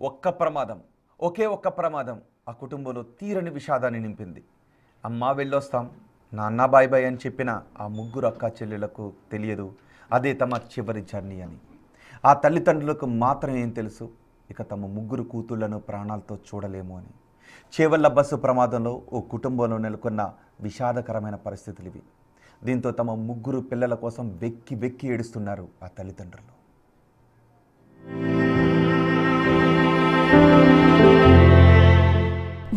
ఒక్క ప్రమాదం, ఒకే ఒక్క ప్రమాదం ఆ కుటుంబంలో తీరని విషాదాన్ని నింపింది. అమ్మా వెళ్ళొస్తాం, నాన్న బాయ్ బాయ్ అని చెప్పిన ఆ ముగ్గురు అక్క చెల్లెలకు తెలియదు అదే తమ చివరి జర్నీ అని. ఆ తల్లిదండ్రులకు మాత్రం ఏం తెలుసు ఇక తమ ముగ్గురు కూతుళ్లను ప్రాణాలతో చూడలేము అని. చేవల్ల బస్సు ప్రమాదంలో ఓ కుటుంబంలో నెలకొన్న విషాదకరమైన పరిస్థితులు ఇవి. దీంతో తమ ముగ్గురు పిల్లల కోసం వెక్కి వెక్కి ఏడుస్తున్నారు ఆ తల్లిదండ్రులు.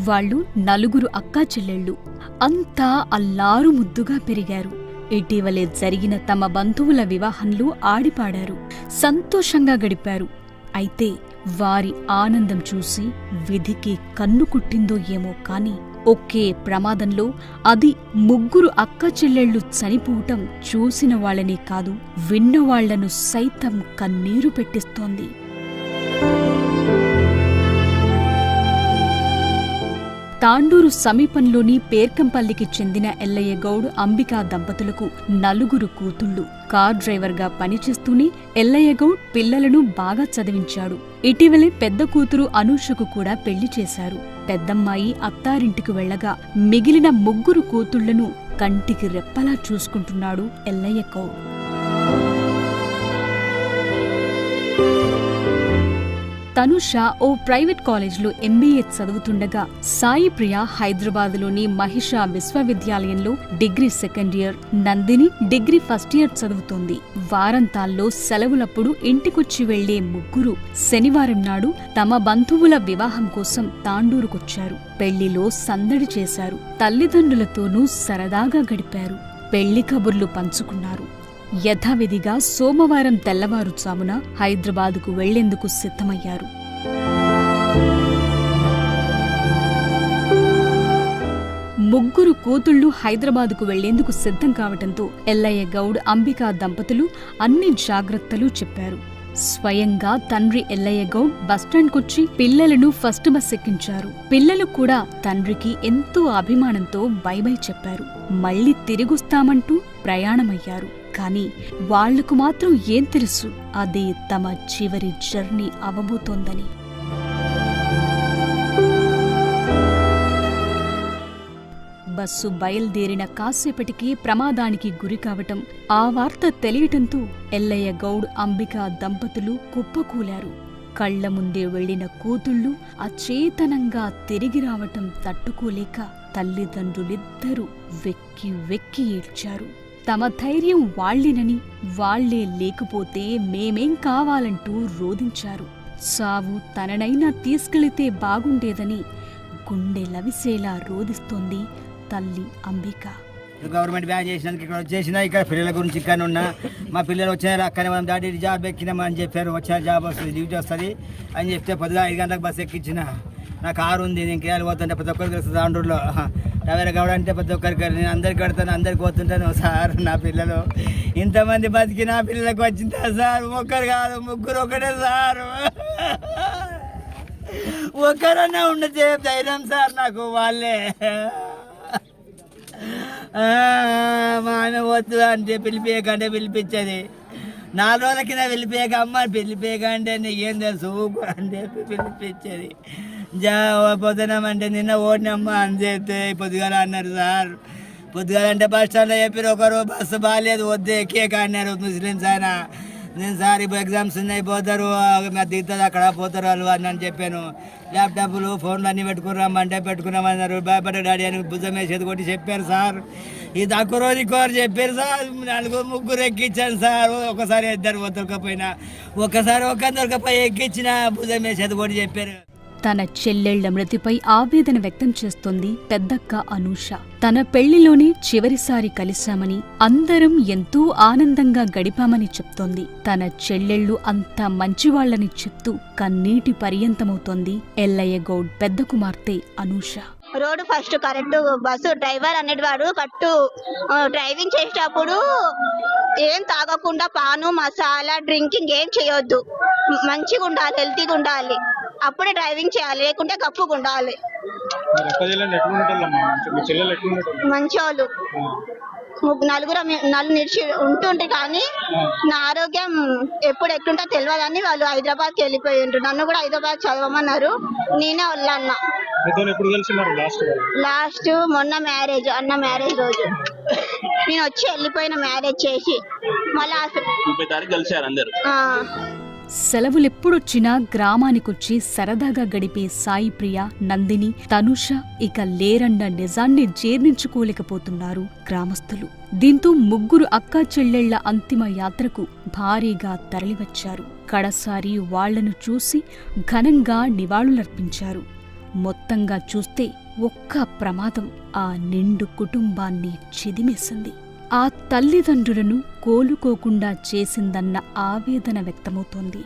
వాళ్ళు నలుగురు అక్కా చెల్లెళ్ళు. అంతా అల్లారు ముద్దుగా పెరిగారు. ఇటీవలే జరిగిన తమ బంధువుల వివాహంలో ఆడిపాడారు, సంతోషంగా గడిపారు. అయితే వారి ఆనందం చూసి విధికి కన్ను కుట్టిందో ఏమో కాని ఒకే ప్రమాదంలో అది ముగ్గురు అక్క చెల్లెళ్ళు చనిపోవటం చూసిన వాళ్ళనే కాదు, విన్నవాళ్లను సైతం కన్నీరు పెట్టిస్తోంది. తాండూరు సమీపంలోని పేర్కంపల్లికి చెందిన ఎల్లయ్య గౌడ్, అంబికా దంపతులకు నలుగురు కూతుళ్లు. కార్ డ్రైవర్గా పనిచేస్తూనే ఎల్లయ్య గౌడ్ పిల్లలను బాగా చదివించాడు. ఇటీవలే పెద్ద కూతురు అనూషకు కూడా పెళ్లి చేశారు. పెద్దమ్మాయి అత్తారింటికి వెళ్లగా మిగిలిన ముగ్గురు కూతుళ్లను కంటికి రెప్పలా చూసుకుంటున్నాడు ఎల్లయ్య గౌడ్. తనుష ఓ ప్రైవేట్ కాలేజ్లో ఎంబీఏ చదువుతుండగా సాయి ప్రియ హైదరాబాద్లోని మహిషా విశ్వవిద్యాలయంలో degree second year, Nandini degree first year చదువుతోంది. వారంతాల్లో సెలవులప్పుడు ఇంటికొచ్చి వెళ్లే ముగ్గురు శనివారం నాడు తమ బంధువుల వివాహం కోసం తాండూరుకొచ్చారు. పెళ్లిలో సందడి చేశారు. తల్లిదండ్రులతోనూ సరదాగా గడిపారు. పెళ్లి కబుర్లు పంచుకున్నారు. యథావిధిగా సోమవారం తెల్లవారుజామున హైదరాబాదుకు వెళ్లేందుకు సిద్ధమయ్యారు. ముగ్గురు కూతుళ్లు హైదరాబాదుకు వెళ్లేందుకు సిద్ధం కావటంతో ఎల్లయ్య గౌడ్, అంబికా దంపతులు అన్ని జాగ్రత్తలు చెప్పారు. స్వయంగా తండ్రి ఎల్లయ్య గౌడ్ బస్టాండ్కొచ్చి పిల్లలను ఫస్ట్ బస్ ఎక్కించారు. పిల్లలు కూడా తండ్రికి ఎంతో అభిమానంతో బై బై చెప్పారు. మళ్లీ తిరిగొస్తామంటూ ప్రయాణమయ్యారు. కానీ వాళ్లకు మాత్రం ఏం తెలుసు అదే తమ చివరి జర్నీ అవబోతోందని. బస్సు బయల్దేరిన కాసేపటికి ప్రమాదానికి గురికావటం, ఆ వార్త తెలియటంతో ఎల్లయ్య గౌడ్, అంబికా దంపతులు కుప్పకూలారు. కళ్ల ముందే వెళ్లిన కూతుళ్లు అచేతనంగా తిరిగి రావటం తట్టుకోలేక తల్లిదండ్రులిద్దరూ వెక్కి వెక్కి ఏడ్చారు. తమ ధైర్యం వాళ్లేనని, వాళ్లే లేకపోతే మేమేం కావాలంటూ రోదించారు. సావు తననైనా తీసుకెళితే బాగుండేదని గుండె లవిసేలా రోదిస్తోంది తల్లి అంబిక. గవర్నమెంట్ బ్యాన్ చేసినందుకు ఇక్కడ వచ్చేసిన, ఇక్కడ పిల్లల గురించి ఇక్కడ ఉన్నా. మా పిల్లలు వచ్చారు, అక్కడే మనం డాడీ జాబ్ ఎక్కినామా అని చెప్పారు. వచ్చారు, జాబ్ వస్తుంది, డ్యూటీ వస్తుంది అని చెప్తే పొద్దుగా 5 గంటలకు బస్సు ఎక్కించిన. నా కారు ఉంది, నేను కేరళ పోతుంటే ప్రతి ఒక్కరికి వస్తుంది. తాండూరులో టవేర గౌడ అంటే ప్రతి ఒక్కరికి, నేను అందరికి కడతాను, అందరికి పోతుంటాను. సార్ నా పిల్లలు ఇంతమంది బతికి నా పిల్లలకు వచ్చిందా సార్? ఒక్కరు కాదు, ముగ్గురు ఒకటే సార్. ఒక్కరన్నా ఉండదే ధైర్యం సార్ నాకు. వాళ్ళే మా ఆయన వద్దు అంటే పిలిపేయకంటే పిలిపించేది. 4 రోజుల కింద వెళ్ళిపోయాక అమ్మ పిలిపేయకంటే నీకేం తెలుసు అంటే పిలిపించేది. పొద్దునమంటే నిన్న ఓడినమ్మా అని చెప్తే పొద్దుగాల అన్నారు సార్. పొద్దుగాల అంటే బస్ స్టాండ్లో చెప్పారు, ఒకరు బస్సు బాగాలేదు వద్దు ఎక్కేక అన్నారు ముస్లిమ్స్ ఆయన. నేను సార్ ఇప్పుడు ఎగ్జామ్స్ ఉన్నాయి, పోతారు దిగుతుంది అక్కడ పోతారు వాళ్ళు అని చెప్పాను. ల్యాప్టాప్లు ఫోన్లు అన్నీ పెట్టుకున్నామంటే పెట్టుకున్నామన్నారు. భయపడ్డ డాడీ అని భుజం వేసేది కొట్టి చెప్పారు సార్. ఇది ఒక్క రోజు కోరు చెప్పారు సార్. 4 ముగ్గురు ఎక్కించాను సార్. ఒకసారి 2 దొరకపోయినా, ఒకసారి ఒక దొరకపోయి ఎక్కించిన భుజం వేసేది కొట్టి చెప్పారు. తన చెల్లెళ్ల మృతిపై ఆవేదన వ్యక్తం చేస్తోంది పెద్దక్క అనూష. తన పెళ్లిలోనే చివరిసారి కలిశామని, అందరం ఎంతో ఆనందంగా గడిపామని చెప్తోంది. తన చెల్లెళ్లు అంతా మంచివాళ్లని చెప్తూ కన్నీటి పర్యంతమవుతోంది ఎల్లయ్య గౌడ్ పెద్ద కుమార్తె Anusha. Road first correct, bus driver అనేటివాడు కట్టు డ్రైవింగ్ చేసేటప్పుడు ఏం తాగకుండా పాను మసాలా డ్రింకింగ్ ఏం చేయొద్దు. మంచిగా ఉండాలి, హెల్తీగా ఉండాలి, అప్పుడే డ్రైవింగ్ చేయాలి, లేకుంటే కప్పుగా ఉండాలి. మంచోళ్ళు నలుగురు నిలిచి ఉంటుంటే కానీ నా ఆరోగ్యం ఎప్పుడు ఎట్లుంటో తెలియదని వాళ్ళు హైదరాబాద్కి వెళ్ళిపోయి ఉంటారు. నన్ను కూడా హైదరాబాద్ చదవమన్నారు, నేనే వెళ్ళాను. లాస్ట్ మొన్న అన్న మ్యారేజ్ రోజు నేను వచ్చి వెళ్ళిపోయిన, మ్యారేజ్ చేసి మళ్ళీ సెలవులెప్పుడొచ్చినా గ్రామానికొచ్చి సరదాగా గడిపే సాయి ప్రియ, నందిని, తనుష ఇక లేరన్న నిజాన్ని జీర్ణించుకోలేకపోతున్నారు గ్రామస్తులు. దీంతో ముగ్గురు అక్కా చెల్లెళ్ల అంతిమ యాత్రకు భారీగా తరలివచ్చారు. కడసారి వాళ్లను చూసి ఘనంగా నివాళులర్పించారు. మొత్తంగా చూస్తే ఒక్క ప్రమాదం ఆ నిండు కుటుంబాన్ని చిదిమేసింది. ఆ తల్లిదండ్రులను కోలుకోకుండా చేసిందన్న ఆవేదన వ్యక్తమవుతోంది.